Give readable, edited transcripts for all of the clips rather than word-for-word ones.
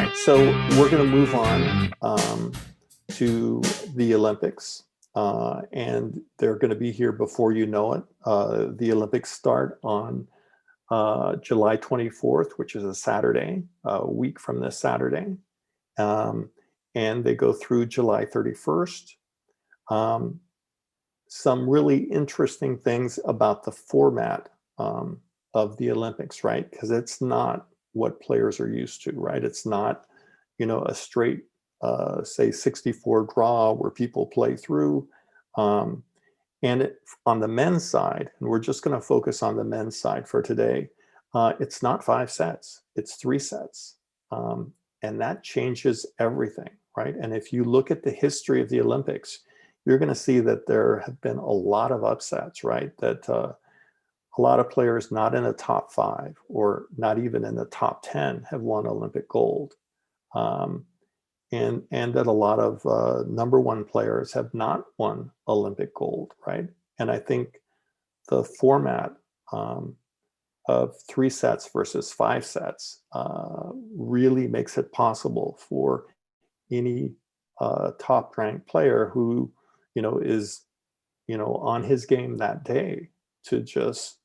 right, so we're going to move on to the Olympics, and they're going to be here before you know it. The Olympics start on July 24th, which is a Saturday, a week from this Saturday, um, and they go through July 31st. Um, some really interesting things about the format of the Olympics, right? Because it's not what players are used to, right? It's not, a straight, say, 64 draw where people play through. Um, on the men's side, and we're just going to focus on the men's side for today, it's not 5 sets, it's 3 sets. And that changes everything, right? And if you look at the history of the Olympics, you're going to see that there have been a lot of upsets, right? That a lot of players not in the top 5 or not even in the top 10 have won Olympic gold. Um, and that a lot of number 1 players have not won Olympic gold, right? And I think the format of 3 sets versus 5 sets really makes it possible for any top ranked player who, is, on his game that day to just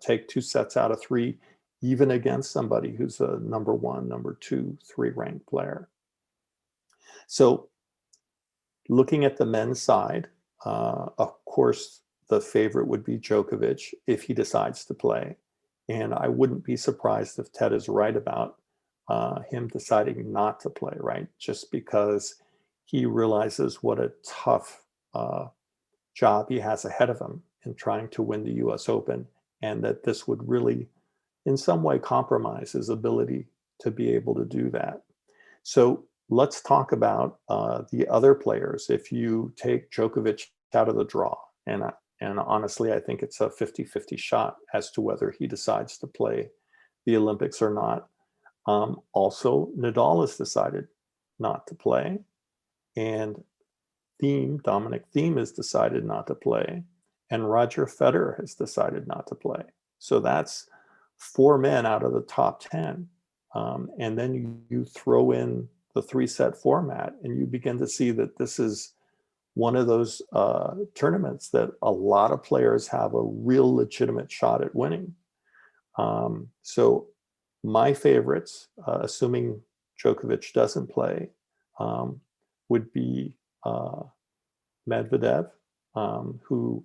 take 2 sets out of 3, even against somebody who's a number 1, number 2, 3 ranked player. So looking at the men's side, of course, the favorite would be Djokovic if he decides to play. And I wouldn't be surprised if Ted is right about him deciding not to play, right? Just because he realizes what a tough job he has ahead of him in trying to win the US Open, and that this would really, in some way, compromise his ability to be able to do that. So let's talk about the other players. If you take Djokovic out of the draw, and honestly, I think it's a 50-50 shot as to whether he decides to play the Olympics or not. Also, Nadal has decided not to play, and Dominic Thiem has decided not to play, and Roger Federer has decided not to play. So that's 4 men out of the top 10. And then you throw in the 3-set format, and you begin to see that this is one of those tournaments that a lot of players have a real legitimate shot at winning. So my favorites, assuming Djokovic doesn't play, would be Medvedev, who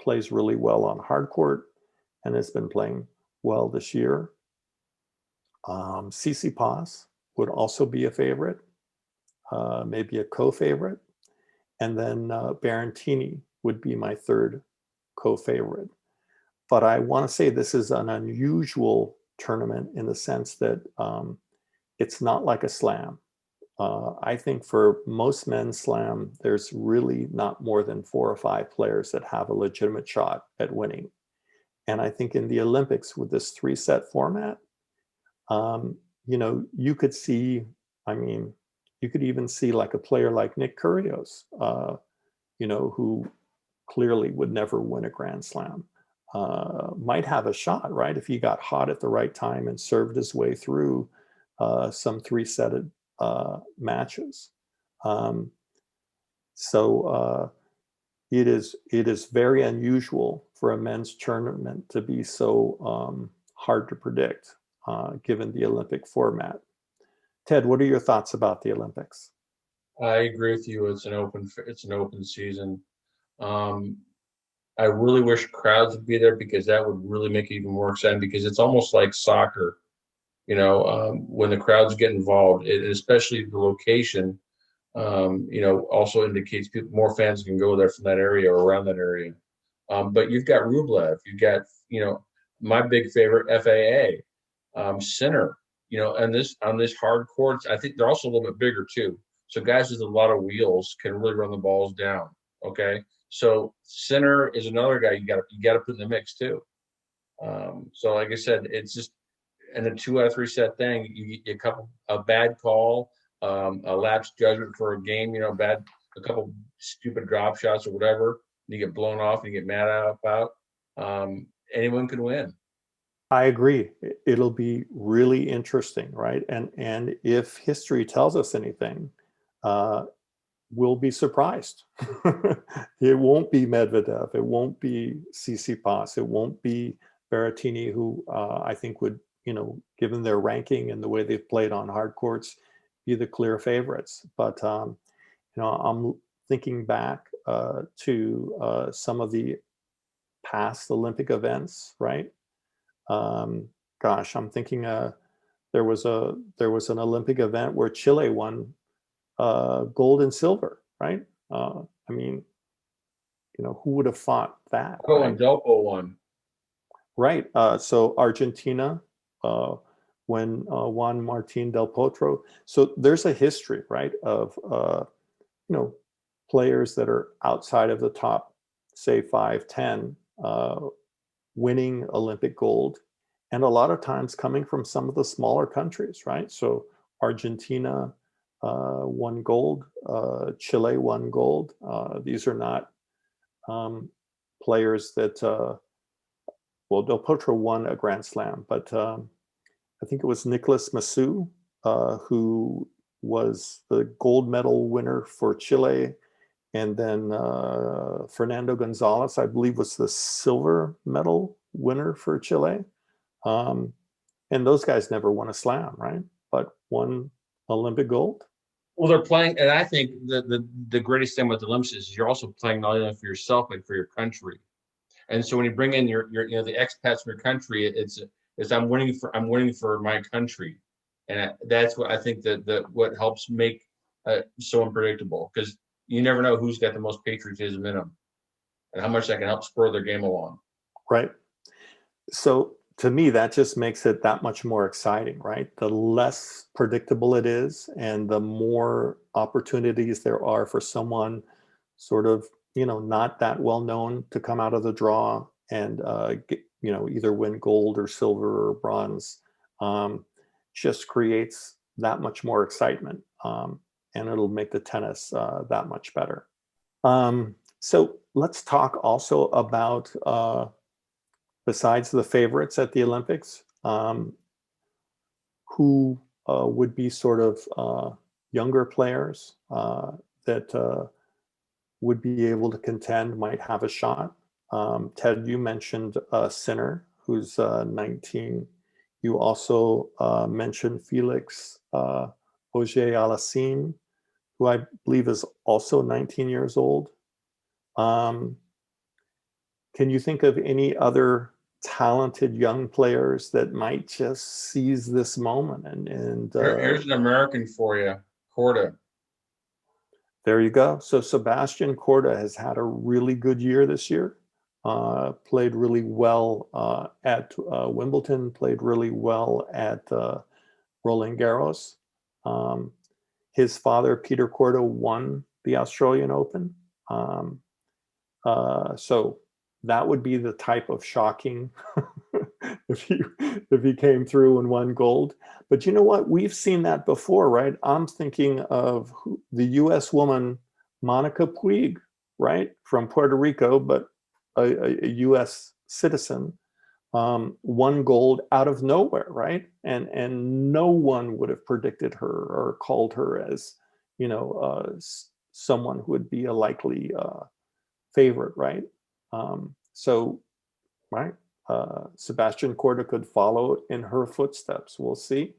plays really well on hard court and has been playing well this year. Tsitsipas would also be a favorite, maybe a co-favorite. And then Berrettini would be my third co-favorite. But I want to say this is an unusual tournament in the sense that it's not like a slam. I think for most men's slam, there's really not more than 4 or 5 players that have a legitimate shot at winning. And I think in the Olympics with this 3-set format, you could see, you could even see like a player like Nick Kyrgios, who clearly would never win a Grand Slam, might have a shot, right? If he got hot at the right time and served his way through some 3-setted matches. So it is very unusual for a men's tournament to be so hard to predict, given the Olympic format. Ted, what are your thoughts about the Olympics? I agree with you. It's an open season. Um, I really wish crowds would be there because that would really make it even more exciting because it's almost like soccer, when the crowds get involved, especially the location, also indicates more fans can go there from that area or around that area. But you've got Rublev, you've got, my big favorite FAA, Sinner, and this on this hard courts. I think they're also a little bit bigger too. So guys with a lot of wheels can really run the balls down. Okay. So Sinner is another guy you got to put in the mix too. So like I said, it's just in a 2 out of 3 set thing. You get a bad call, a lapsed judgment for a game, a couple stupid drop shots or whatever. And you get blown off and you get mad about. Anyone could win. I agree. It'll be really interesting, right? And if history tells us anything, uh, we'll be surprised. It won't be Medvedev. It won't be Tsitsipas. It won't be Berrettini, who I think would, given their ranking and the way they've played on hard courts, be the clear favorites. But I'm thinking back to some of the past Olympic events, right? Um, Gosh, I'm thinking there was an Olympic event where Chile won gold and silver, right? I mean, who would have thought that, Oh, and right? Delpo won. Right. So Argentina, uh, when Juan Martín del Potro. So there's a history, right, of you know players that are outside of the top, say 5, 10, winning Olympic gold, and a lot of times coming from some of the smaller countries, right? So Argentina won gold, Chile won gold. These are not um, players that, well, Del Potro won a Grand Slam, but I think it was Nicolas Massou who was the gold medal winner for Chile, and then Fernando Gonzalez, I believe, was the silver medal winner for Chile. Um, and those guys never won a slam, right? But won Olympic gold. Well, they're playing, and I think the greatest thing with the Olympics is you're also playing not only for yourself but for your country. And so when you bring in your the expats from your country, it's I'm winning for my country, and that's what I think that what helps make so unpredictable, because you never know who's got the most patriotism in them and how much that can help spur their game along. Right. So to me, that just makes it that much more exciting, right? The less predictable it is, and the more opportunities there are for someone sort of, not that well known to come out of the draw and either win gold or silver or bronze. Um, just creates that much more excitement, and it'll make the tennis that much better. So let's talk also about besides the favorites at the Olympics, who would be sort of younger players that would be able to contend, might have a shot. Ted, you mentioned Sinner, who's 19. You also mentioned Felix Auger-Aliassime, who I believe is also 19 years old. Can you think of any other talented young players that might just seize this moment? And Here's an American for you, Corda. there you go. So Sebastian Corda has had a really good year this year. Played really well at Wimbledon. Played really well at Roland Garros. Um, his father, Peter Corda, won the Australian Open. So that would be the type of shocking if he came through and won gold. But you know what? We've seen that before, right? I'm thinking of the U.S. woman Monica Puig, right, from Puerto Rico, but a U.S. citizen, won gold out of nowhere, right? And no one would have predicted her or called her as, someone who would be a likely favorite, right? So, right, Sebastian Corda could follow in her footsteps. We'll see.